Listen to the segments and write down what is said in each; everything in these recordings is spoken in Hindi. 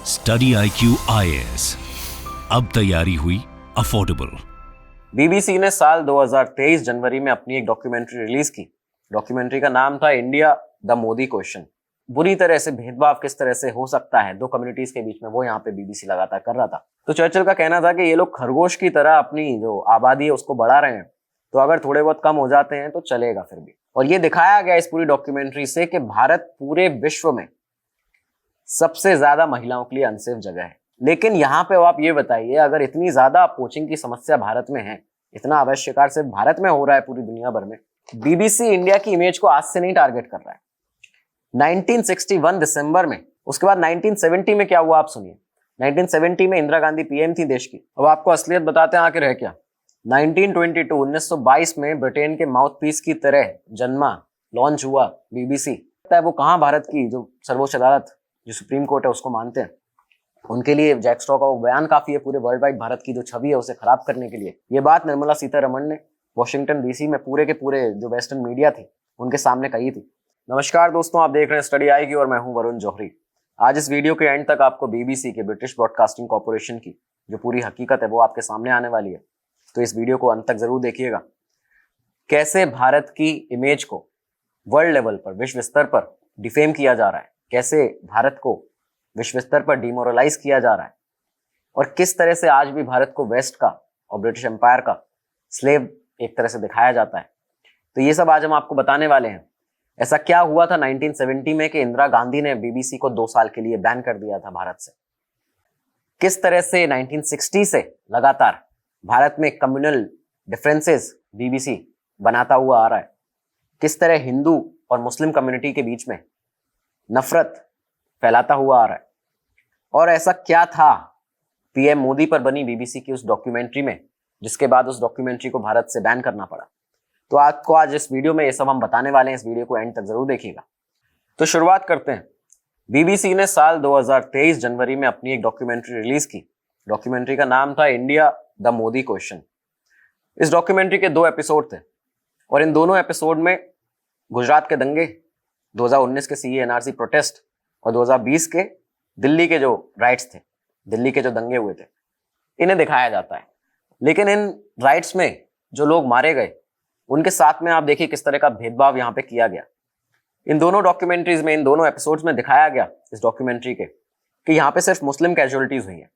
स्टडी IQ IAS, अब तैयारी हुई अफोर्डेबल। बीबीसी ने साल 2023 जनवरी में अपनी एक डॉक्यूमेंट्री रिलीज की। डॉक्यूमेंट्री का नाम था इंडिया द मोदी क्वेश्चन। बुरी तरह से भेदभाव किस तरह से हो सकता है दो कम्युनिटीज के बीच में, वो यहाँ पे बीबीसी लगातार कर रहा था। तो चर्चिल का कहना था कि ये लोग खरगोश की तरह अपनी जो आबादी है उसको बढ़ा रहे हैं, तो अगर थोड़े बहुत कम हो जाते हैं तो चलेगा फिर भी। और ये दिखाया गया इस पूरी डॉक्यूमेंट्री से कि भारत पूरे विश्व में सबसे ज्यादा महिलाओं के लिए अनसेफ जगह है। लेकिन यहाँ पे आप ये बताइए, अगर इतनी ज्यादा पोचिंग की समस्या भारत में है, इतना अवैध शिकार सिर्फ भारत में हो रहा है पूरी दुनिया भर में, बीबीसी इंडिया की इमेज को आज से नहीं टारगेट कर रहा है। 1961 दिसंबर में, उसके बाद 1970 में क्या हुआ आप सुनिए। 1970 में इंदिरा गांधी पीएम थी देश की। अब आपको असलियत बताते हैं आखिर है क्या। 1922 में ब्रिटेन के माउथपीस की तरह जन्मा, लॉन्च हुआ बीबीसी। वो कहाँ भारत की जो सर्वोच्च अदालत, जो सुप्रीम कोर्ट है, उसको मानते हैं। उनके लिए जैक स्ट्रॉ का वो बयान काफी है पूरे वर्ल्ड वाइड भारत की जो छवि है उसे खराब करने के लिए। ये बात निर्मला सीतारमण ने वॉशिंगटन डीसी में पूरे के पूरे जो वेस्टर्न मीडिया थे उनके सामने कही थी। नमस्कार दोस्तों, आप देख रहे हैं स्टडी IQ और मैं हूं वरुण जौहरी। आज इस वीडियो के एंड तक आपको बीबीसी के, ब्रिटिश ब्रॉडकास्टिंग कॉर्पोरेशन की जो पूरी हकीकत है वो आपके सामने आने वाली है, तो इस वीडियो को अंत तक जरूर देखिएगा। कैसे भारत की इमेज को वर्ल्ड लेवल पर, विश्व स्तर पर डिफेम किया जा रहा है, कैसे भारत को विश्व स्तर पर डिमोरलाइज किया जा रहा है, और किस तरह से आज भी भारत को वेस्ट का और ब्रिटिश एम्पायर का स्लेव एक तरह से दिखाया जाता है। तो ये सब आज हम आपको बताने वाले हैं। ऐसा क्या हुआ था 1970 में कि इंदिरा गांधी ने बीबीसी को 2 साल के लिए बैन कर दिया था भारत से। किस तरह से 1960 से लगातार भारत में कम्युनल डिफरेंसेस बीबीसी बनाता हुआ आ रहा है। किस तरह हिंदू और मुस्लिम कम्युनिटी के बीच में नफरत फैलाता हुआ आ रहा है। और ऐसा क्या था पीएम मोदी पर बनी बीबीसी की उस डॉक्यूमेंट्री में, जिसके बाद उस डॉक्यूमेंट्री को भारत से बैन करना पड़ा। तो आपको आज इस वीडियो में ये सब हम बताने वाले हैं। इस वीडियो को एंड तक जरूर देखिएगा। तो शुरुआत करते हैं। बीबीसी ने साल 2023 जनवरी में अपनी एक डॉक्यूमेंट्री रिलीज की। डॉक्यूमेंट्री का नाम था इंडिया द मोदी क्वेश्चन। इस डॉक्यूमेंट्री के 2 एपिसोड थे और इन दोनों एपिसोड में गुजरात के दंगे, 2019 के CAA NRC प्रोटेस्ट और 2020 के दिल्ली के जो राइट्स थे, दिल्ली के जो दंगे हुए थे, इन्हें दिखाया जाता है। लेकिन इन राइट्स में जो लोग मारे गए उनके साथ में आप देखिए किस तरह का भेदभाव यहाँ पे किया गया। इन दोनों डॉक्यूमेंट्रीज में, इन दोनों एपिसोड्स में दिखाया गया इस डॉक्यूमेंट्री के कि यहाँ पे सिर्फ मुस्लिम कैजुअलिटीज हुई है,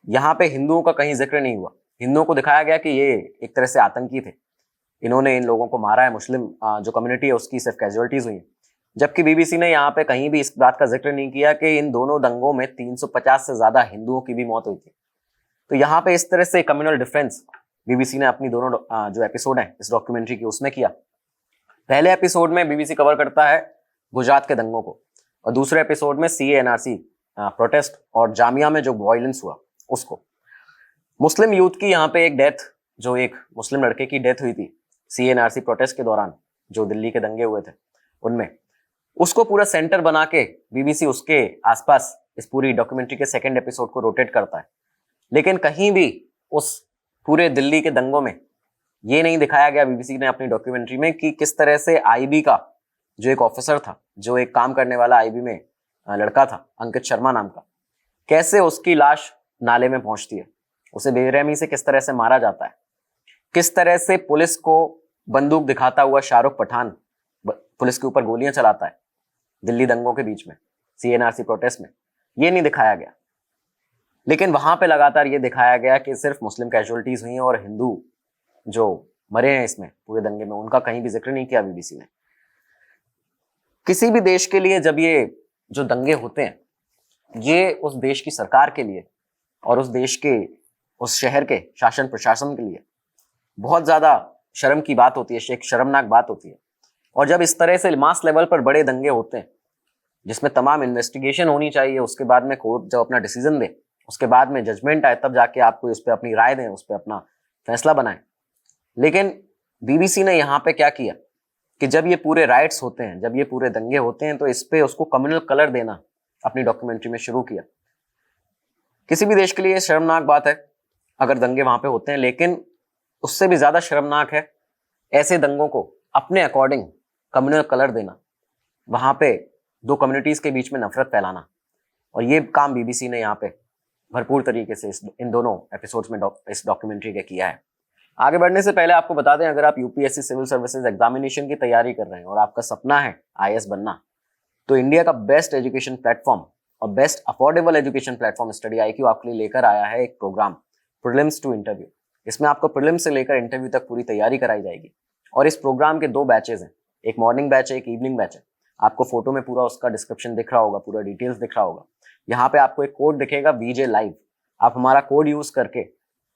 यहाँ पे हिंदुओं का कहीं जिक्र नहीं हुआ। हिंदुओं को दिखाया गया कि ये एक तरह से आतंकी थे, इन्होंने इन लोगों को मारा है। मुस्लिम जो कम्युनिटी है उसकी सिर्फ कैजुअलिटीज हुई। जबकि बीबीसी ने यहाँ पे कहीं भी इस बात का जिक्र नहीं किया कि इन दोनों दंगों में 350 से ज्यादा हिंदुओं की भी मौत हुई थी। तो यहाँ पे इस तरह से कम्युनल डिफरेंस बीबीसी ने अपनी दोनों जो एपिसोड है इस डॉक्यूमेंट्री की उसमें किया। पहले एपिसोड में बीबीसी कवर करता है गुजरात के दंगों को और दूसरे एपिसोड में CAA NRC प्रोटेस्ट और जामिया में जो वायलेंस हुआ उसको। मुस्लिम यूथ की यहाँ पे एक डेथ, जो एक मुस्लिम लड़के की डेथ हुई थी CAA NRC प्रोटेस्ट के दौरान, जो दिल्ली के दंगे हुए थे उनमें, उसको पूरा सेंटर बना के बीबीसी उसके आसपास इस पूरी डॉक्यूमेंट्री के 2nd एपिसोड को रोटेट करता है। लेकिन कहीं भी उस पूरे दिल्ली के दंगों में ये नहीं दिखाया गया बीबीसी ने अपनी डॉक्यूमेंट्री में कि किस तरह से IB का जो एक ऑफिसर था, जो एक काम करने वाला IB में लड़का था, अंकित शर्मा नाम का, कैसे उसकी लाश नाले में पहुंचती है, उसे बेरहमी से किस तरह से मारा जाता है, किस तरह से पुलिस को बंदूक दिखाता हुआ शाहरुख पठान पुलिस के ऊपर गोलियां चलाता है दिल्ली दंगों के बीच में, CAA NRC प्रोटेस्ट में। ये नहीं दिखाया गया। लेकिन वहां पे लगातार ये दिखाया गया कि सिर्फ मुस्लिम कैजुअलिटीज हुई हैं और हिंदू जो मरे हैं इसमें पूरे दंगे में, उनका कहीं भी जिक्र नहीं किया बीबीसी ने। किसी भी देश के लिए जब ये जो दंगे होते हैं, ये उस देश की सरकार के लिए और उस देश के, उस शहर के शासन प्रशासन के लिए बहुत ज्यादा शर्म की बात होती है, एक शर्मनाक बात होती है। और जब इस तरह से मास लेवल पर बड़े दंगे होते हैं जिसमें तमाम इन्वेस्टिगेशन होनी चाहिए, उसके बाद में कोर्ट जब अपना डिसीजन दे, उसके बाद में जजमेंट आए, तब जाके आपको उस पर अपनी राय दें, उस पर अपना फैसला बनाएं। लेकिन बीबीसी ने यहाँ पे क्या किया कि जब ये पूरे राइट्स होते हैं, जब ये पूरे दंगे होते हैं, तो इस पे उसको कम्युनल कलर देना अपनी डॉक्यूमेंट्री में शुरू किया। किसी भी देश के लिए शर्मनाक बात है अगर दंगे वहां पे होते हैं, लेकिन उससे भी ज्यादा शर्मनाक है ऐसे दंगों को अपने अकॉर्डिंग कम्युनल कलर देना, वहां पे 2 कम्युनिटीज के बीच में नफरत फैलाना। और ये काम बीबीसी ने यहाँ पे भरपूर तरीके से इन दोनों एपिसोड्स में इस डॉक्यूमेंट्री के किया है। आगे बढ़ने से पहले आपको बता दें, अगर आप यूपीएससी सिविल सर्विसेज एग्जामिनेशन की तैयारी कर रहे हैं और आपका सपना है आईएएस बनना, तो इंडिया का बेस्ट एजुकेशन प्लेटफॉर्म और best affordable education platform study IQ आपके लिए लेकर आया है एक प्रोग्राम प्रीलिम्स टू इंटरव्यू। इसमें आपको प्रीलिम्स से लेकर इंटरव्यू तक पूरी तैयारी कराई जाएगी और इस प्रोग्राम के 2 बैचेज हैं, एक मॉर्निंग बैच है, एक इवनिंग बैच है। आपको फोटो में पूरा उसका डिस्क्रिप्शन दिख रहा होगा, पूरा डिटेल्स दिख रहा होगा। यहाँ पे आपको एक कोड दिखेगा VJ Live, आप हमारा कोड यूज करके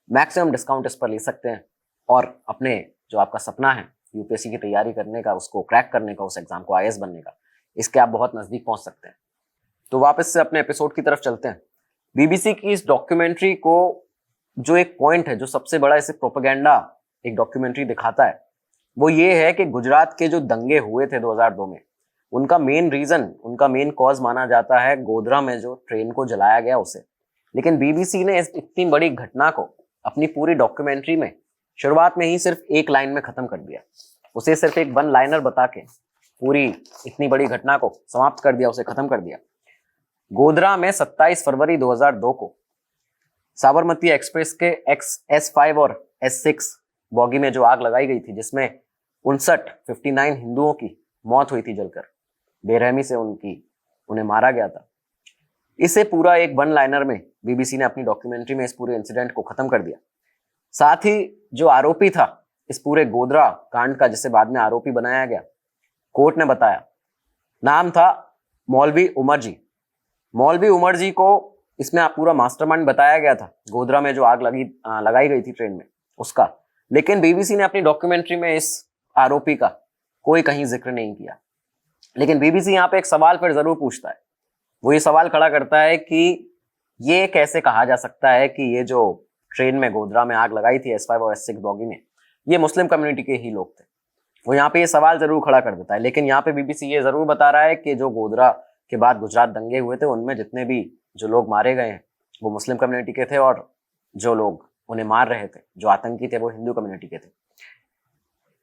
मैक्सिमम डिस्काउंट इस पर ले सकते हैं और अपने जो आपका सपना है यूपीएससी की तैयारी करने का, उसको क्रैक करने का, उस एग्जाम को आईएएस बनने का, इसके आप बहुत नजदीक पहुंच सकते हैं। तो वापस से अपने एपिसोड की तरफ चलते हैं। बीबीसी की इस डॉक्यूमेंट्री को जो एक पॉइंट है, जो सबसे बड़ा इसे प्रोपेगेंडा एक डॉक्यूमेंट्री दिखाता है, वो ये है कि गुजरात के जो दंगे हुए थे 2002 में, उनका मेन रीजन, उनका मेन कॉज माना जाता है गोधरा में जो ट्रेन को जलाया गया उसे। लेकिन बीबीसी ने इस इतनी बड़ी घटना को अपनी पूरी डॉक्यूमेंट्री में शुरुआत में ही सिर्फ एक लाइन में खत्म कर दिया। उसे सिर्फ एक 1 लाइनर बता के पूरी इतनी बड़ी घटना को समाप्त कर दिया, उसे खत्म कर दिया। गोधरा में 27 फरवरी 2002 को साबरमती एक्सप्रेस के S5 और S6 बॉगी में जो आग लगाई गई थी, जिसमें 59 हिंदुओं की मौत हुई थी जलकर, बेरहमी से उन्हें मारा गया था। इसे पूरा एक 1 लाइनर में बीबीसी ने अपनी डॉक्यूमेंट्री में इस पूरे इंसिडेंट को खत्म कर दिया। साथ ही जो आरोपी था इस पूरे गोधरा कांड का, जिसे बाद में आरोपी बनाया गया, कोर्ट ने बताया, नाम था मौलवी उमर जी। मौलवी उमर जी को इसमें पूरा मास्टरमाइंड बताया गया था, गोधरा में जो आग लगाई गई थी ट्रेन में, उसका। लेकिन बीबीसी ने अपनी डॉक्यूमेंट्री में इस आरोपी का कोई कहीं जिक्र नहीं किया। लेकिन बीबीसी यहाँ पे एक सवाल फिर जरूर पूछता है। वो ये सवाल खड़ा करता है कि ये कैसे कहा जा सकता है कि ये जो ट्रेन में गोधरा में आग लगाई थी S5 और S6 बॉगी में, ये मुस्लिम कम्युनिटी के ही लोग थे। वो यहाँ पे ये सवाल जरूर खड़ा कर देता है। लेकिन यहाँ पे बीबीसी ये जरूर बता रहा है कि जो गोधरा के बाद गुजरात दंगे हुए थे, उनमें जितने भी जो लोग मारे गए हैं वो मुस्लिम कम्युनिटी के थे, और जो लोग उन्हें मार रहे थे, जो आतंकी थे, वो हिंदू कम्युनिटी के थे।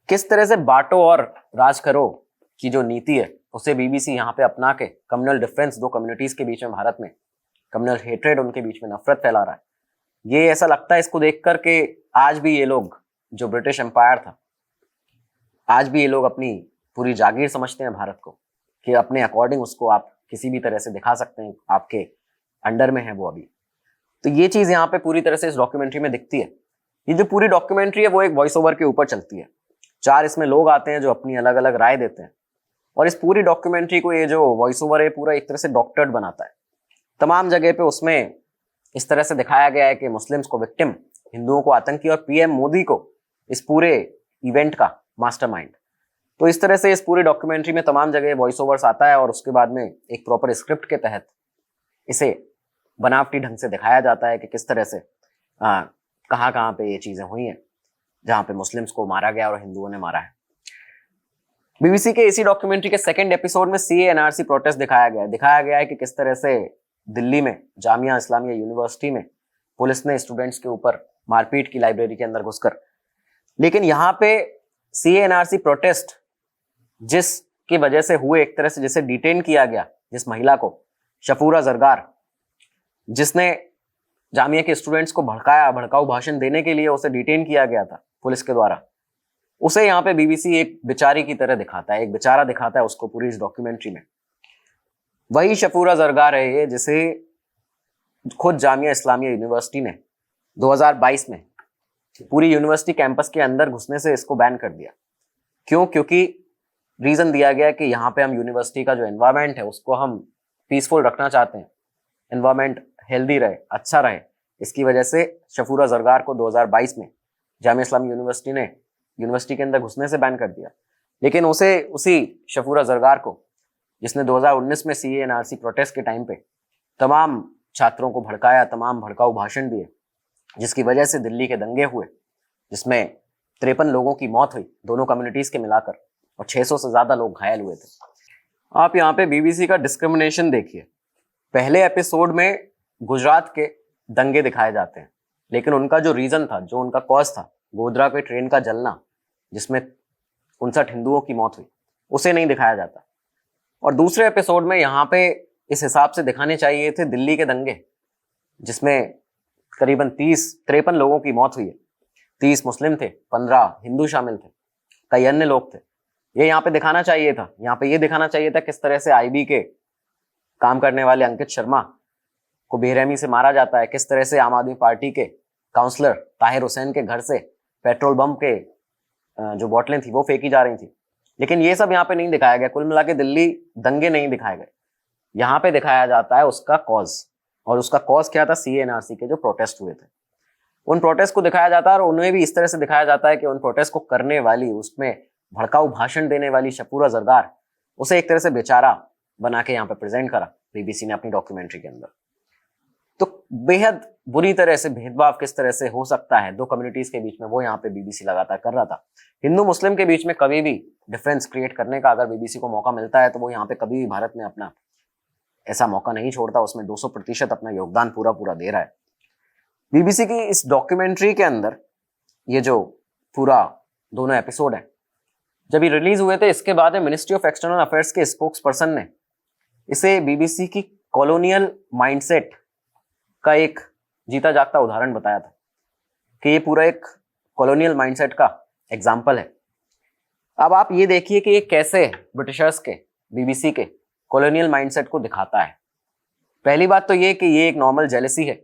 किस तरह से बांटो और राज करो की जो नीति है उसे बीबीसी यहाँ पे अपना के कम्युनल डिफरेंस, 2 कम्युनिटीज के बीच में भारत में कम्युनल हेट्रेड, उनके बीच में नफरत फैला रहा है। ये ऐसा लगता है इसको देखकर के आज भी ये लोग, जो ब्रिटिश एम्पायर था, आज भी ये लोग अपनी पूरी जागीर समझते हैं भारत को, कि अपने अकॉर्डिंग उसको आप किसी भी तरह से दिखा सकते हैं, आपके अंडर में है वो अभी। तो ये चीज यहाँ पे पूरी तरह से इस डॉक्यूमेंट्री में दिखती है। ये जो पूरी डॉक्यूमेंट्री है वो एक वॉइस ओवर के ऊपर चलती है। 4 इसमें लोग आते हैं जो अपनी अलग अलग राय देते हैं, और इस पूरी डॉक्यूमेंट्री को ये जो वॉइस ओवर है पूरा एक तरह से डॉक्टर्ड बनाता है। तमाम जगह पे उसमें इस तरह से दिखाया गया है कि मुस्लिम्स को विक्टिम, हिंदुओं को आतंकी, और पीएम मोदी को इस पूरे इवेंट का मास्टरमाइंड। तो इस तरह से इस पूरी डॉक्यूमेंट्री में तमाम जगह वॉइस ओवर्स आता है, और उसके बाद में एक प्रॉपर स्क्रिप्ट के तहत इसे बनावटी ढंग से दिखाया जाता है कि किस तरह से कहाँ कहाँ पे ये चीजें हुई हैं जहाँ पे मुस्लिम्स को मारा गया और हिंदुओं ने मारा है। बीबीसी के इसी डॉक्यूमेंट्री के 2nd एपिसोड में CA NRC प्रोटेस्ट दिखाया गया है कि किस तरह से दिल्ली में जामिया इस्लामिया यूनिवर्सिटी में पुलिस ने स्टूडेंट्स के ऊपर मारपीट की लाइब्रेरी के अंदर घुसकर। लेकिन यहाँ पे CA NRC प्रोटेस्ट जिसकी वजह से हुए, एक तरह से जिसे डिटेन किया गया, जिस महिला को, शफूरा जरगार, जिसने जामिया के स्टूडेंट्स को भड़काऊ भाषण देने के लिए उसे डिटेन किया गया था पुलिस के द्वारा, उसे यहाँ पे बीबीसी एक बेचारी की तरह दिखाता है, एक बेचारा दिखाता है उसको पूरी इस डॉक्यूमेंट्री में। वही शफूरा जरगार है ये, जिसे खुद जामिया इस्लामिया यूनिवर्सिटी ने 2022 में पूरी यूनिवर्सिटी कैंपस के अंदर घुसने से इसको बैन कर दिया। क्यों? क्योंकि रीजन दिया गया कि यहाँ पे हम यूनिवर्सिटी का जो एनवायरमेंट है उसको हम पीसफुल रखना चाहते हैं, एनवायरमेंट हेल्दी रहे, अच्छा रहे। इसकी वजह से शफूरा जरगार को 2022 में जामिया इस्लामिया यूनिवर्सिटी ने यूनिवर्सिटी के अंदर घुसने से बैन कर दिया। लेकिन उसी शफूरा जरगार को, जिसने 2019 में CA NRC प्रोटेस्ट के टाइम पे तमाम छात्रों को भड़काया, तमाम भड़काऊ भाषण दिए, जिसकी वजह से दिल्ली के दंगे हुए, जिसमें 53 लोगों की मौत हुई दोनों कम्युनिटीज के मिलाकर, और 600 से ज्यादा लोग घायल हुए थे। आप यहाँ पे बीबीसी का डिस्क्रिमिनेशन देखिए। पहले एपिसोड में गुजरात के दंगे दिखाए जाते हैं, लेकिन उनका जो रीजन था, जो उनका कॉज था, गोधरा के ट्रेन का जलना, जिसमें 59 हिंदुओं की मौत हुई, उसे नहीं दिखाया जाता। और दूसरे एपिसोड में यहाँ पे इस हिसाब से दिखाने चाहिए थे दिल्ली के दंगे, जिसमें करीबन 30-53 लोगों की मौत हुई है। 30 मुस्लिम थे, 15 हिंदू शामिल थे, कई अन्य लोग थे। ये यहाँ पे दिखाना चाहिए था। यहाँ पे ये दिखाना चाहिए था किस तरह से आईबी के काम करने वाले अंकित शर्मा को बेरहमी से मारा जाता है, किस तरह से आम आदमी पार्टी के काउंसलर ताहिर हुसैन के घर से पेट्रोल बम के जो बोतलें थी वो फेंकी जा रही थी। लेकिन ये सब यहाँ पे नहीं दिखाया गया। कुल मिला के दिल्ली दंगे नहीं दिखाए गए। यहाँ पे दिखाया जाता है उसका कॉज, और उसका कॉज क्या था? CA/NRC के जो प्रोटेस्ट हुए थे, उन प्रोटेस्ट को दिखाया जाता है। और उन्हें भी इस तरह से दिखाया जाता है कि उन प्रोटेस्ट को करने वाली, उसमें भड़काऊ भाषण देने वाली शपूरा जरदार, उसे एक तरह से बेचारा बना के यहाँ पे प्रेजेंट करा बीबीसी ने अपनी डॉक्यूमेंट्री के अंदर। तो बेहद बुरी तरह से भेदभाव किस तरह से हो सकता है दो कम्युनिटीज के बीच में, वो यहाँ पे बीबीसी लगातार कर रहा था। हिंदू मुस्लिम के बीच में कभी भी डिफरेंस क्रिएट करने का अगर बीबीसी को मौका मिलता है तो वो यहाँ पे कभी भी भारत में अपना ऐसा मौका नहीं छोड़ता। उसमें 200% अपना योगदान पूरा दे रहा है। बीबीसी की इस डॉक्यूमेंट्री के अंदर ये जो पूरा दोनों एपिसोड है, जब ये रिलीज हुए थे, इसके बाद मिनिस्ट्री ऑफ एक्सटर्नल अफेयर्स के स्पोक्स पर्सन ने इसे बीबीसी की कॉलोनियल माइंडसेट का एक जीता जागता उदाहरण बताया था कि ये पूरा एक कॉलोनियल माइंडसेट का एग्जाम्पल है। अब आप ये देखिए कि ये कैसे ब्रिटिशर्स के बीबीसी के कॉलोनियल माइंडसेट को दिखाता है। पहली बात तो ये कि ये एक नॉर्मल जेलसी है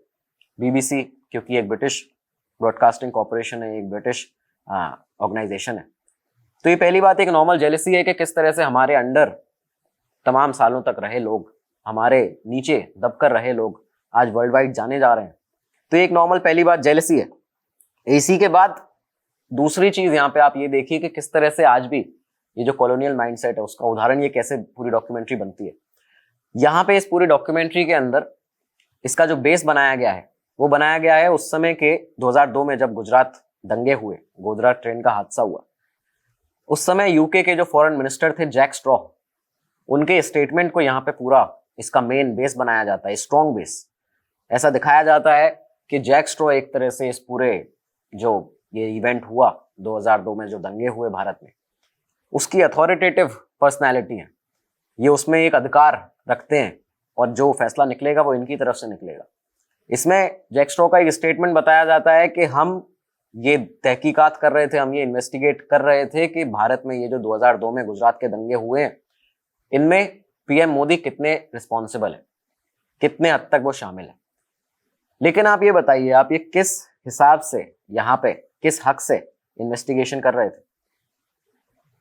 बीबीसी, क्योंकि एक ब्रिटिश ब्रॉडकास्टिंग कॉर्पोरेशन है, एक ब्रिटिश ऑर्गेनाइजेशन है। तो ये पहली बात एक नॉर्मल जेलसी है कि किस तरह से हमारे अंडर तमाम सालों तक रहे लोग, हमारे नीचे दबकर रहे लोग आज वर्ल्ड वाइड जाने जा रहे हैं। तो एक नॉर्मल पहली बात जेलसी है। इसी के बाद दूसरी चीज यहाँ पे आप ये देखिए कि किस तरह से आज भी ये जो कॉलोनियल माइंडसेट है उसका उदाहरण ये कैसे पूरी डॉक्यूमेंट्री बनती है। यहाँ पे इस पूरी डॉक्यूमेंट्री के अंदर इसका जो बेस बनाया गया है वो बनाया गया है उस समय के 2002 में जब गुजरात दंगे हुए, गोधरा ट्रेन का हादसा हुआ। उस समय यूके के जो फॉरेन मिनिस्टर थे जैक स्ट्रॉ, उनके स्टेटमेंट को यहाँ पे पूरा इसका मेन बेस बनाया जाता है, स्ट्रॉन्ग बेस। ऐसा दिखाया जाता है कि जैक स्ट्रॉ एक तरह से इस पूरे जो ये इवेंट हुआ 2002 में जो दंगे हुए भारत में, उसकी अथॉरिटेटिव पर्सनैलिटी है। ये उसमें एक अधिकार रखते हैं और जो फैसला निकलेगा वो इनकी तरफ से निकलेगा। इसमें जैक स्ट्रॉ का एक स्टेटमेंट बताया जाता है कि हम ये तहकीकात कर रहे थे, हम ये इन्वेस्टिगेट कर रहे थे कि भारत में ये जो 2002 में गुजरात के दंगे हुए हैं इनमें पीएम मोदी कितने रिस्पॉन्सिबल है, कितने हद तक वो शामिल है। लेकिन आप ये बताइए, आप ये किस हिसाब से यहाँ पे किस हक से इन्वेस्टिगेशन कर रहे थे?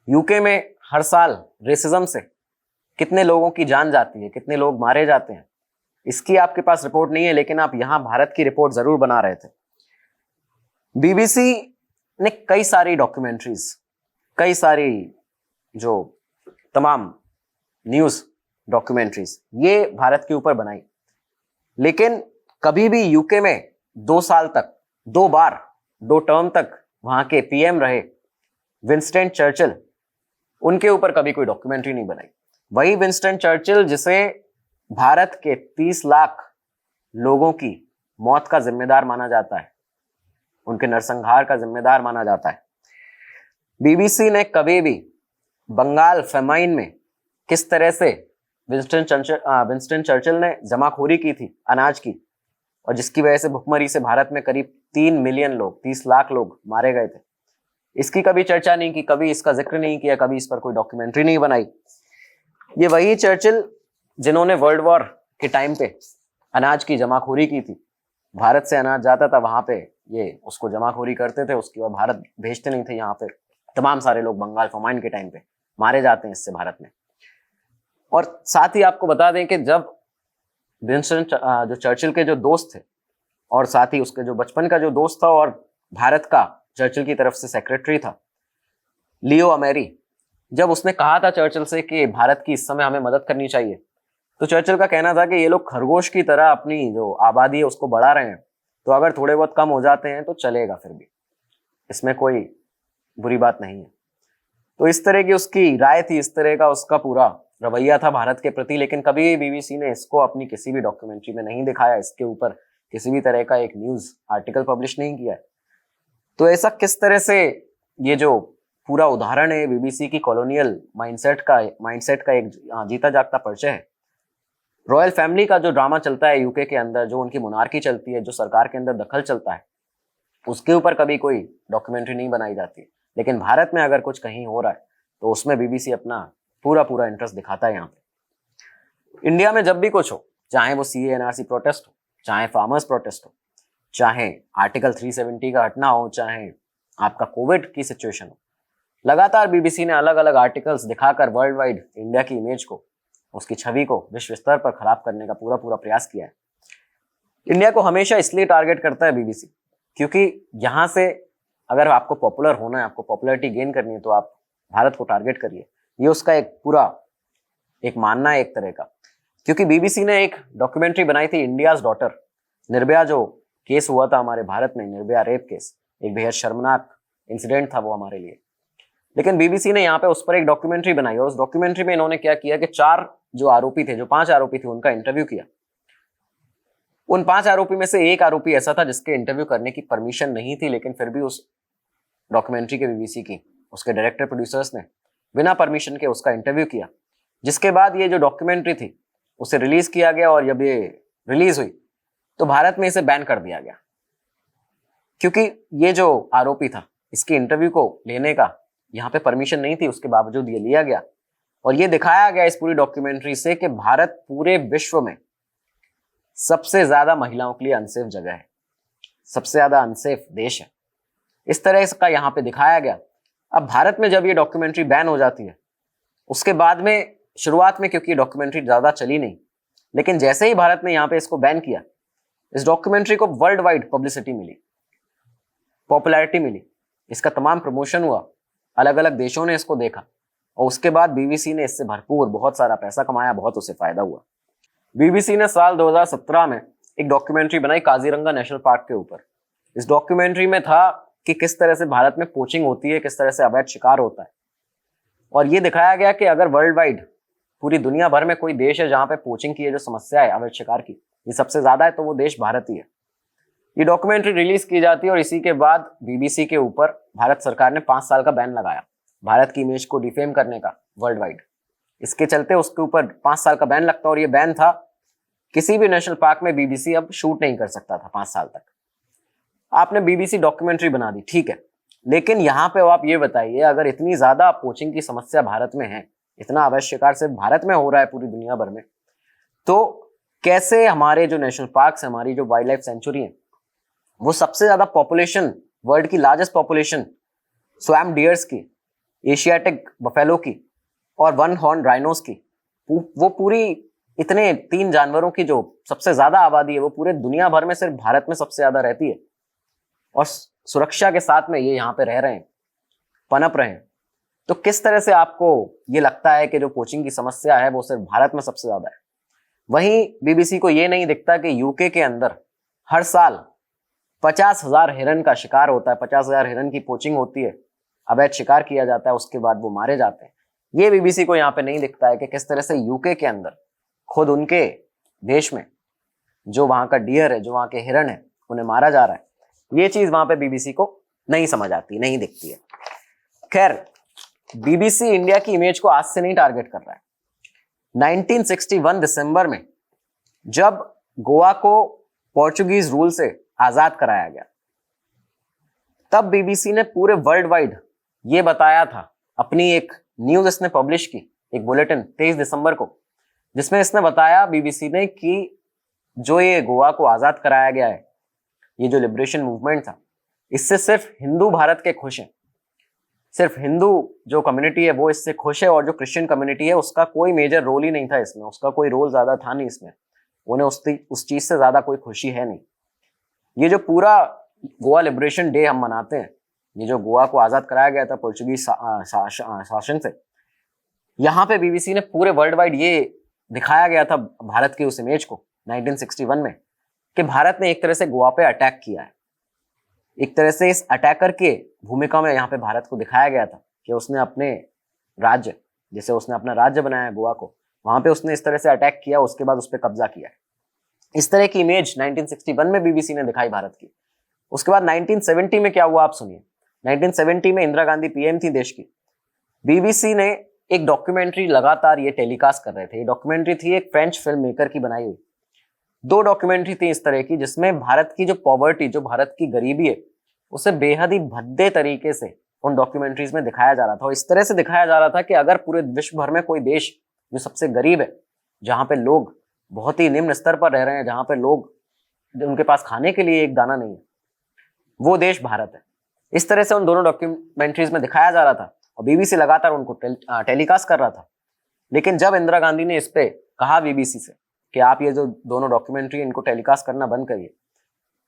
यूके में हर साल रेसिज्म से कितने लोगों की जान जाती है, कितने लोग मारे जाते हैं, इसकी आपके पास रिपोर्ट नहीं है, लेकिन आप यहाँ भारत की रिपोर्ट जरूर बना रहे थे। बीबीसी ने कई सारी डॉक्यूमेंट्रीज, कई सारी जो तमाम न्यूज डॉक्यूमेंट्रीज ये भारत के ऊपर बनाई, लेकिन कभी भी यूके में 2 साल तक 2 बार 2 टर्म तक वहां के पीएम रहे विंस्टन चर्चिल, उनके ऊपर कभी कोई डॉक्यूमेंट्री नहीं बनाई। वही विंस्टन चर्चिल जिसे भारत के 30 लाख लोगों की मौत का जिम्मेदार माना जाता है, उनके नरसंहार का जिम्मेदार माना जाता है। बीबीसी ने कभी भी बंगाल फेमाइन में किस तरह से विंस्टन चर्चिल ने जमाखोरी की थी अनाज की, और जिसकी वजह से भुखमरी से भारत में करीब 3 मिलियन लोग, 30 लाख लोग मारे गए थे, इसकी कभी चर्चा नहीं की, कभी इसका जिक्र नहीं किया, कभी इस पर कोई डॉक्यूमेंट्री नहीं बनाई। ये वही चर्चिल जिन्होंने वर्ल्ड वॉर के टाइम पे अनाज की जमाखोरी की थी। भारत से अनाज जाता था वहां पे, ये उसको जमाखोरी करते थे, उसकी और भारत भेजते नहीं थे। यहाँ पे तमाम सारे लोग बंगाल फेमाइन के टाइम पे मारे जाते हैं इससे भारत में। और साथ ही आपको बता दें कि जब विंस्टन जो चर्चिल के जो दोस्त थे और साथ ही उसके जो बचपन का जो दोस्त था और भारत का चर्चिल की तरफ से सेक्रेटरी था लियो अमेरी, जब उसने कहा था चर्चिल से कि भारत की इस समय हमें मदद करनी चाहिए, तो चर्चिल का कहना था कि ये लोग खरगोश की तरह अपनी जो आबादी है उसको बढ़ा रहे हैं, तो अगर थोड़े बहुत कम हो जाते हैं तो चलेगा, फिर भी इसमें कोई बुरी बात नहीं है। तो इस तरह की उसकी राय थी, इस तरह का उसका पूरा रवैया था भारत के प्रति। लेकिन कभी बीबीसी ने इसको अपनी किसी भी डॉक्यूमेंट्री में नहीं दिखाया, इसके ऊपर किसी भी तरह का एक न्यूज आर्टिकल पब्लिश नहीं किया। तो ऐसा किस तरह से ये जो पूरा उदाहरण है बीबीसी की कॉलोनियल माइंडसेट का एक जीता जागता परिचय है। रॉयल फैमिली का जो ड्रामा चलता है यूके के अंदर, जो उनकी मोनार्की चलती है, जो सरकार के अंदर दखल चलता है, उसके ऊपर कभी कोई डॉक्यूमेंट्री नहीं बनाई जाती। लेकिन भारत में अगर कुछ कहीं हो रहा है तो उसमें बीबीसी अपना पूरा पूरा इंटरेस्ट दिखाता है। यहाँ पे इंडिया में जब भी कुछ हो, चाहे वो सीए एनआरसी प्रोटेस्ट हो, चाहे फार्मर्स प्रोटेस्ट हो, चाहे आर्टिकल 370 का हटना हो, चाहे आपका कोविड की सिचुएशन हो, लगातार बीबीसी ने अलग अलग आर्टिकल्स दिखाकर वर्ल्ड वाइड इंडिया की इमेज को, उसकी छवि को विश्व स्तर पर खराब करने का पूरा पूरा प्रयास किया है। इंडिया को हमेशा इसलिए टारगेट करता है बीबीसी क्योंकि यहाँ से अगर आपको पॉपुलर होना है, आपको पॉपुलैरिटी गेन करनी है, तो आप भारत को टारगेट करिए। ये उसका एक पूरा एक मानना है एक तरह का। क्योंकि बीबीसी ने एक डॉक्यूमेंट्री बनाई थी, इंडियाज डॉटर, निर्भया जो केस हुआ था हमारे भारत में, निर्भया रेप केस, एक बेहद शर्मनाक इंसिडेंट था वो हमारे लिए। लेकिन बीबीसी ने यहाँ पे उस पर एक डॉक्यूमेंट्री बनाई और उस डॉक्यूमेंट्री में इन्होंने क्या किया कि 4 जो आरोपी थे, जो 5 आरोपी थे, उनका इंटरव्यू किया। उन 5 आरोपी में से एक आरोपी ऐसा था जिसके इंटरव्यू करने की परमिशन नहीं थी, लेकिन फिर भी उस डॉक्यूमेंट्री के बीबीसी की उसके डायरेक्टर प्रोड्यूसर्स ने बिना परमिशन के उसका इंटरव्यू किया। जिसके बाद ये जो डॉक्यूमेंट्री थी उसे रिलीज किया गया और जब ये रिलीज हुई तो भारत में इसे बैन कर दिया गया, क्योंकि ये जो आरोपी था इसके इंटरव्यू को लेने का यहाँ पे परमिशन नहीं थी, उसके बावजूद ये लिया गया। और ये दिखाया गया इस पूरी डॉक्यूमेंट्री से कि भारत पूरे विश्व में सबसे ज्यादा महिलाओं के लिए अनसेफ जगह है, सबसे ज्यादा अनसेफ देश है। इस तरह का यहाँ पे दिखाया गया। अब भारत में जब ये डॉक्यूमेंट्री बैन हो जाती है, उसके बाद में शुरुआत में क्योंकि डॉक्यूमेंट्री ज्यादा चली नहीं, लेकिन जैसे ही भारत ने यहाँ पे इसको बैन किया, इस डॉक्यूमेंट्री को वर्ल्ड वाइड पब्लिसिटी मिली, पॉपुलैरिटी मिली, इसका तमाम प्रमोशन हुआ, अलग अलग देशों ने इसको देखा और उसके बाद बीबीसी ने इससे भरपूर बहुत सारा पैसा कमाया, बहुत उसे फायदा हुआ। बीबीसी ने साल 2017 में एक डॉक्यूमेंट्री बनाई काजीरंगा नेशनल पार्क के ऊपर। इस डॉक्यूमेंट्री में था कि किस तरह से भारत में पोचिंग होती है, किस तरह से अवैध शिकार होता है, और ये दिखाया गया कि अगर वर्ल्ड वाइड पूरी दुनिया भर में कोई देश है जहां पे पोचिंग की जो समस्या है, अवैध शिकार की, ये सबसे ज्यादा है, तो वो देश भारत ही है। ये डॉक्यूमेंट्री रिलीज की जाती है और इसी के बाद बीबीसी के ऊपर भारत सरकार ने 5 साल का बैन लगाया, भारत की इमेज को डिफेम करने का वर्ल्ड वाइड। इसके चलते उसके ऊपर 5 साल का बैन लगता और ये बैन था किसी भी नेशनल पार्क में बीबीसी अब शूट नहीं कर सकता था 5 साल तक। आपने बीबीसी डॉक्यूमेंट्री बना दी, ठीक है, लेकिन यहाँ पे आप ये बताइए, अगर इतनी ज्यादा पोचिंग की समस्या भारत में है, इतना अवैध शिकार सिर्फ भारत में हो रहा है पूरी दुनिया भर में, तो कैसे हमारे जो नेशनल पार्क्स, हमारी जो वाइल्ड लाइफ सेंचुरी है, वो सबसे ज्यादा पॉपुलेशन, वर्ल्ड की लार्जेस्ट पॉपुलेशन स्वैम्प डियर्स की, एशियाटिक बफेलो की और 1 हॉर्न राइनोस की, वो पूरी इतने 3 जानवरों की जो सबसे ज्यादा आबादी है, वो पूरे दुनिया भर में सिर्फ भारत में सबसे ज्यादा रहती है और सुरक्षा के साथ में ये यहाँ पे रह रहे हैं, पनप रहे हैं। तो किस तरह से आपको ये लगता है कि जो पोचिंग की समस्या है वो सिर्फ भारत में सबसे ज्यादा है? वहीं बीबीसी को ये नहीं दिखता कि यूके के अंदर हर साल 50,000 हिरन का शिकार होता है, 50,000 हिरन की पोचिंग होती है, अवैध शिकार किया जाता है, उसके बाद वो मारे जाते हैं। ये बीबीसी को यहाँ पे नहीं दिखता है कि किस तरह से यूके के अंदर खुद उनके देश में जो वहां का डियर है, जो वहां के हिरन है, उन्हें मारा जा रहा है। ये चीज वहां पे बीबीसी को नहीं समझ आती, नहीं दिखती है। खैर, बीबीसी इंडिया की इमेज को आज से नहीं टारगेट कर रहा है। 1961 दिसंबर में जब गोवा को पोर्चुगीज रूल से आजाद कराया गया, तब बीबीसी ने पूरे वर्ल्ड वाइड ये बताया था, अपनी एक न्यूज इसने पब्लिश की, एक बुलेटिन 23 दिसंबर को, जिसमें इसने बताया बीबीसी ने कि जो ये गोवा को आजाद कराया गया है, ये जो लिबरेशन मूवमेंट था, इससे सिर्फ हिंदू भारत के खुश हैं, सिर्फ हिंदू जो कम्युनिटी है वो इससे खुश है, और जो क्रिश्चियन कम्युनिटी है उसका कोई मेजर रोल ही नहीं था इसमें, उसका कोई रोल ज्यादा था नहीं इसमें, उन्हें उस चीज से ज्यादा कोई खुशी है नहीं। ये जो पूरा गोवा लिबरेशन डे हम मनाते हैं, ये जो गोवा को आजाद कराया गया था पोर्चुगीज शासन से, यहाँ पे बीबीसी ने पूरे वर्ल्ड वाइड ये दिखाया गया था भारत की उस इमेज को 1961 में, कि भारत ने एक तरह से गोवा पे अटैक किया है। एक तरह से इस अटैकर के भूमिका में यहाँ पे भारत को दिखाया गया था कि उसने अपने राज्य, जैसे उसने अपना राज्य बनाया गोवा को, वहां पे उसने इस तरह से अटैक किया, उसके बाद उस पर कब्जा किया है। इस तरह की इमेज 1961 में बीबीसी ने दिखाई भारत की। उसके बाद 1970 में क्या हुआ आप सुनिए। 1970 में इंदिरा गांधी पीएम थी देश की। बीबीसी ने एक डॉक्यूमेंट्री लगातार ये टेलीकास्ट कर रहे थे। ये डॉक्यूमेंट्री थी एक फ्रेंच फिल्म मेकर की बनाई हुई। 2 डॉक्यूमेंट्री थी इस तरह की जिसमें भारत की जो पॉवर्टी, जो भारत की गरीबी है, उसे बेहद ही भद्दे तरीके से उन डॉक्यूमेंट्रीज में दिखाया जा रहा था। और इस तरह से दिखाया जा रहा था कि अगर पूरे विश्व भर में कोई देश जो सबसे गरीब है, जहां पे लोग बहुत ही निम्न स्तर पर रह रहे हैं, जहां पे लोग उनके पास खाने के लिए एक दाना नहीं है, वो देश भारत है। इस तरह से उन दोनों डॉक्यूमेंट्रीज में दिखाया जा रहा था और बीबीसी लगातार उनको टेलीकास्ट कर रहा था। लेकिन जब इंदिरा गांधी ने इस पे कहा बीबीसी से कि आप ये जो दोनों डॉक्यूमेंट्री इनको टेलीकास्ट करना बंद करिए,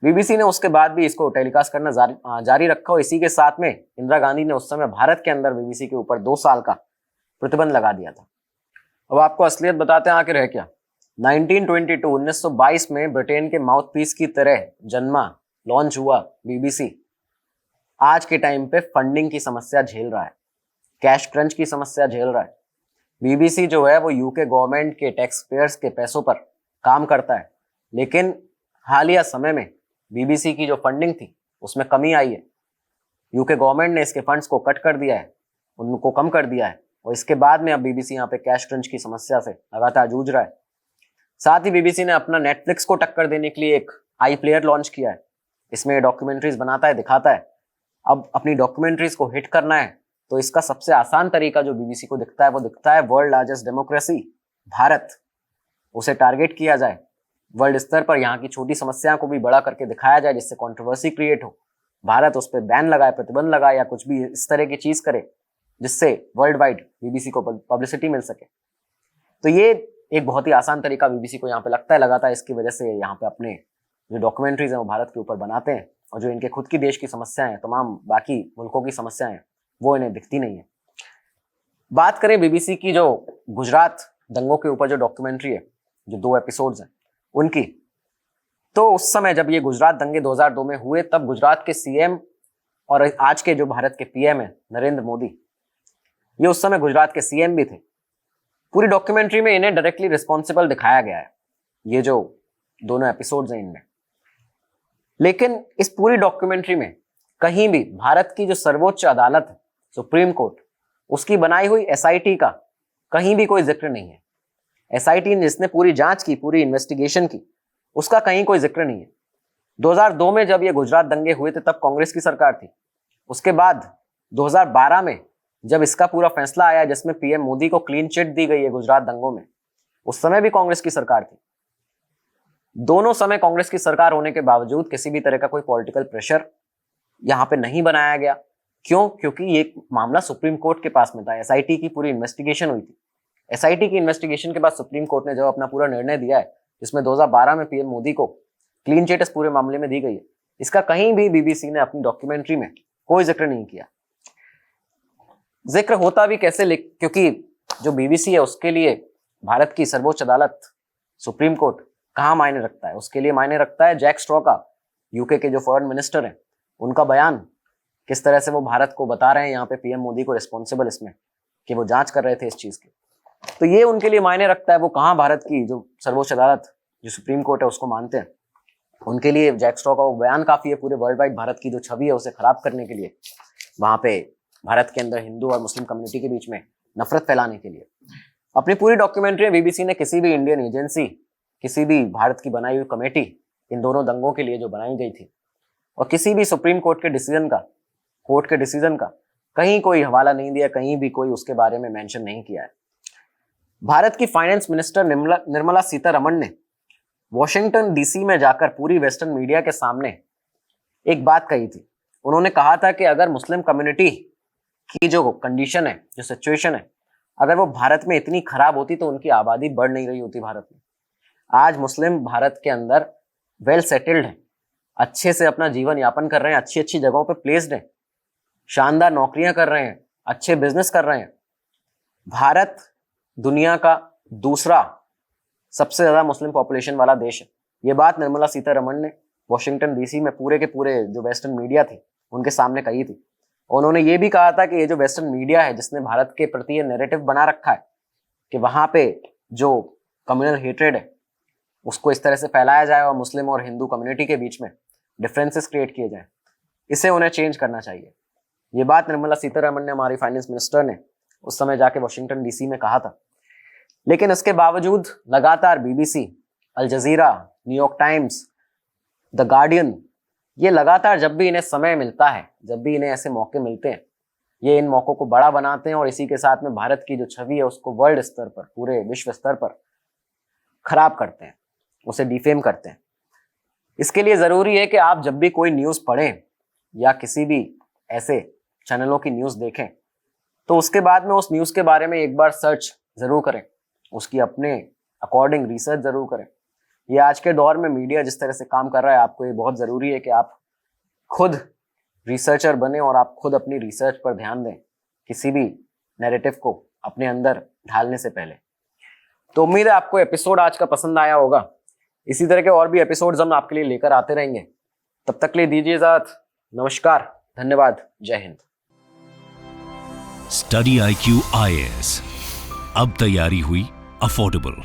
बीबीसी ने उसके बाद भी इसको टेलीकास्ट करना जारी रखा। और इसी के साथ में इंदिरा गांधी ने उस समय भारत के अंदर बीबीसी के ऊपर 2 साल का प्रतिबंध लगा दिया था। अब आपको असलियत बताते हैं आखिर है क्या। 1922 में ब्रिटेन के माउथपीस की तरह जन्मा, लॉन्च हुआ बीबीसी, आज के टाइम पे फंडिंग की समस्या झेल रहा है, कैश क्रंच की समस्या झेल रहा है। बीबीसी जो है वो यूके गवर्नमेंट के टैक्स पेयर्स के पैसों पर काम करता है, लेकिन हालिया समय में बीबीसी की जो फंडिंग थी उसमें कमी आई है। यूके गवर्नमेंट ने इसके फंड्स को कट कर दिया है, उनको कम कर दिया है, और इसके बाद में अब बीबीसी यहाँ पे कैश क्रंच की समस्या से लगातार जूझ रहा है। साथ ही बीबीसी ने अपना नेटफ्लिक्स को टक्कर देने के लिए एक आई प्लेयर लॉन्च किया है। इसमें डॉक्यूमेंट्रीज बनाता है, दिखाता है। अब अपनी डॉक्यूमेंट्रीज को हिट करना है तो इसका सबसे आसान तरीका जो बीबीसी को दिखता है वो दिखता है वर्ल्ड लार्जेस्ट डेमोक्रेसी भारत, उसे टारगेट किया जाए, वर्ल्ड स्तर पर यहाँ की छोटी समस्याओं को भी बड़ा करके दिखाया जाए जिससे कंट्रोवर्सी क्रिएट हो, भारत उस पर बैन लगाए, प्रतिबंध लगाए या कुछ भी इस तरह की चीज करे जिससे वर्ल्ड वाइड बीबीसी को पब्लिसिटी मिल सके। तो ये एक बहुत ही आसान तरीका बीबीसी को यहाँ पे लगता है, लगातार इसकी वजह से यहाँ पे अपने जो डॉक्यूमेंट्रीज हैं वो भारत के ऊपर बनाते हैं, और जो इनके खुद की देश की समस्याएं हैं, तमाम बाकी मुल्कों की समस्याएं हैं, वो इन्हें दिखती नहीं है। बात करें बीबीसी की जो गुजरात दंगों के ऊपर जो डॉक्यूमेंट्री है, जो 2 एपिसोड्स हैं उनकी, तो उस समय जब ये गुजरात दंगे 2002 में हुए तब गुजरात के सीएम और आज के जो भारत के पीएम है नरेंद्र मोदी, ये उस समय गुजरात के सीएम भी थे। पूरी डॉक्यूमेंट्री में इन्हें डायरेक्टली रिस्पॉन्सिबल दिखाया गया है, ये जो दोनों एपिसोड्स हैं इनमें। लेकिन इस पूरी डॉक्यूमेंट्री में कहीं भी भारत की जो सर्वोच्च अदालत है, सुप्रीम कोर्ट, उसकी बनाई हुई एसआईटी का कहीं भी कोई जिक्र नहीं है। एसआईटी जिसने पूरी जांच की, पूरी इन्वेस्टिगेशन की, उसका कहीं कोई जिक्र नहीं है। 2002 में जब ये गुजरात दंगे हुए थे तब कांग्रेस की सरकार थी। उसके बाद 2012 में जब इसका पूरा फैसला आया जिसमें पीएम मोदी को क्लीन चिट दी गई है गुजरात दंगों में, उस समय भी कांग्रेस की सरकार थी। दोनों समय कांग्रेस की सरकार होने के बावजूद किसी भी तरह का कोई पॉलिटिकल प्रेशर यहाँ पे नहीं बनाया गया। क्यों? क्योंकि ये मामला सुप्रीम कोर्ट के पास में था। एसआईटी की पूरी इन्वेस्टिगेशन हुई थी। एसआईटी की इन्वेस्टिगेशन के बाद सुप्रीम कोर्ट ने जब अपना पूरा निर्णय दिया है, जिसमें 2012 में पीएम मोदी को क्लीन चिट इस पूरे मामले में दी गई है, इसका कहीं भी बीबीसी ने अपनी डॉक्यूमेंट्री में कोई जिक्र नहीं किया। जिक्र होता भी कैसे, क्योंकि जो बीबीसी है उसके लिए भारत की सर्वोच्च अदालत सुप्रीम कोर्ट कहाँ मायने रखता है? उसके लिए मायने रखता है जैक स्ट्रॉ का, यूके के जो फॉरेन मिनिस्टर हैं, उनका बयान, किस तरह से वो भारत को बता रहे हैं यहाँ पे पीएम मोदी को रिस्पॉन्सिबल इसमें, कि वो जांच कर रहे थे इस चीज की। तो ये उनके लिए मायने रखता है। वो कहाँ भारत की जो सर्वोच्च अदालत, जो सुप्रीम कोर्ट है, उसको मानते हैं। उनके लिए जैक स्ट्रॉ का वो बयान काफी है, पूरे वर्ल्ड वाइड भारत की जो छवि है उसे खराब करने के लिए, वहां पे भारत के अंदर हिंदू और मुस्लिम कम्युनिटी के बीच में नफरत फैलाने के लिए। अपनी पूरी डॉक्यूमेंट्री में बीबीसी ने किसी भी इंडियन एजेंसी, किसी भी भारत की बनाई हुई कमेटी, इन दोनों दंगों के लिए जो बनाई गई थी, और किसी भी सुप्रीम कोर्ट के डिसीजन का कहीं कोई हवाला नहीं दिया, कहीं भी कोई उसके बारे में मेंशन नहीं किया है। भारत की फाइनेंस मिनिस्टर निर्मला सीतारमण ने वॉशिंगटन डीसी में जाकर पूरी वेस्टर्न मीडिया के सामने एक बात कही थी। उन्होंने कहा था कि अगर मुस्लिम कम्युनिटी की जो कंडीशन है, जो सिचुएशन है, अगर वो भारत में इतनी खराब होती तो उनकी आबादी बढ़ नहीं रही होती भारत में। आज मुस्लिम भारत के अंदर वेल सेटल्ड है, अच्छे से अपना जीवन यापन कर रहे हैं, अच्छी अच्छी जगहों पे प्लेस्ड हैं, शानदार नौकरियां कर रहे हैं, अच्छे बिजनेस कर रहे हैं। भारत दुनिया का दूसरा सबसे ज्यादा मुस्लिम पॉपुलेशन वाला देश है। ये बात निर्मला सीतारमण ने वॉशिंगटन डीसी में पूरे के पूरे जो वेस्टर्न मीडिया थी उनके सामने कही थी। और उन्होंने ये भी कहा था कि ये जो वेस्टर्न मीडिया है, जिसने भारत के प्रति ये नैरेटिव बना रखा है कि वहां पे जो कम्युनल हेट्रेड है उसको इस तरह से फैलाया जाए और मुस्लिम और हिंदू कम्युनिटी के बीच में डिफरेंसेस क्रिएट किए जाए, इसे उन्हें चेंज करना चाहिए। ये बात निर्मला सीतारमण ने, हमारी फाइनेंस मिनिस्टर ने, उस समय जाके वॉशिंगटन डीसी में कहा था। लेकिन इसके बावजूद लगातार BBC, Al Jazeera, New York Times, the Guardian, ये लगातार जब भी इन्हें समय मिलता है, जब भी इन्हें ऐसे मौके मिलते हैं, ये इन मौकों को बड़ा बनाते हैं और इसी के साथ में भारत की जो छवि है उसको वर्ल्ड स्तर पर, पूरे विश्व स्तर पर खराब करते हैं, उसे डिफेम करते हैं। इसके लिए जरूरी है कि आप जब भी कोई न्यूज़ पढ़ें या किसी भी ऐसे चैनलों की न्यूज़ देखें तो उसके बाद में उस न्यूज़ के बारे में एक बार सर्च जरूर करें, उसकी अपने अकॉर्डिंग रिसर्च जरूर करें। ये आज के दौर में मीडिया जिस तरह से काम कर रहा है, आपको ये बहुत ज़रूरी है कि आप खुद रिसर्चर बने और आप खुद अपनी रिसर्च पर ध्यान दें किसी भी नैरेटिव को अपने अंदर ढालने से पहले। तो उम्मीद है आपको एपिसोड आज का पसंद आया होगा। इसी तरह के और भी एपिसोड्स हम आपके लिए लेकर आते रहेंगे। तब तक के लिए दीजिए इजाजत। नमस्कार, धन्यवाद, जय हिंद। स्टडी IQ IAS, अब तैयारी हुई अफोर्डेबल।